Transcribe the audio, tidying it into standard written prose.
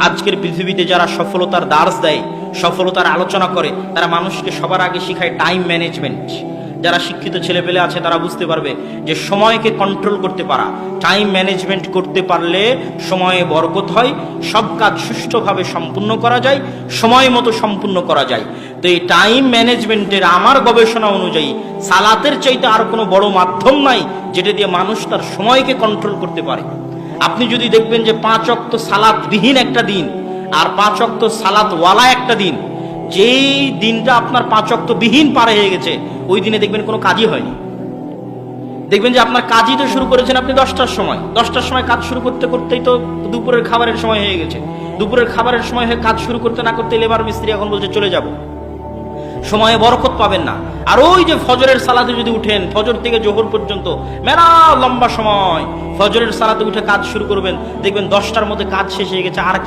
আজকের পৃথিবীতে যারা সফলতার দার্স দেয়, সফলতার আলোচনা করে, তারা মানুষকে সবার আগে শেখায় টাইম ম্যানেজমেন্ট। যারা শিক্ষিত ছেলেপেলে আছে তারা বুঝতে পারবে যে সময়কে কন্ট্রোল করতে পারা, টাইম ম্যানেজমেন্ট করতে পারলে সময়ে বরকত হয়, সব কাজ সুষ্ঠুভাবে সম্পূর্ণ করা যায়, সময় মতো সম্পূর্ণ করা যায়। তো এই টাইম ম্যানেজমেন্টের আমার গবেষণা অনুযায়ী সালাতের চাইতে আর কোনো বড় মাধ্যম নাই যেটা দিয়ে মানুষ তার সময়কে কন্ট্রোল করতে পারে। আপনি যদি দেখবেন যে 5 ওয়াক্ত সালাত বিহীন একটা দিন আর 5 ওয়াক্ত সালাত ওয়ালা একটা দিন, যেই দিনটা আপনার 5 ওয়াক্ত বিহীন পার হয়ে গেছে ওই দিনে দেখবেন কোনো কাজই হয়নি। দেখবেন যে আপনার কাজই তো শুরু করেছেন আপনি 10টার সময়, 10টার সময় কাজ শুরু করতে করতেই তো দুপুরের খাবারের সময় হয়ে গেছে। দুপুরের খাবারের সময় হয়ে কাজ শুরু করতে না করতে লেবার মিস্ত্রি এখন বলছে চলে যাব, সময়ে বরকত পাবেন না। আর ওই যে ফজরের সালাতে যদি উঠেন, ফজর থেকে জোহর পর্যন্ত মেলা লম্বা সময়, ফজরের সালাতে উঠে কাজ শুরু করবেন, দেখবেন 10টার মধ্যে কাজ শেষ হয়ে গেছে, আর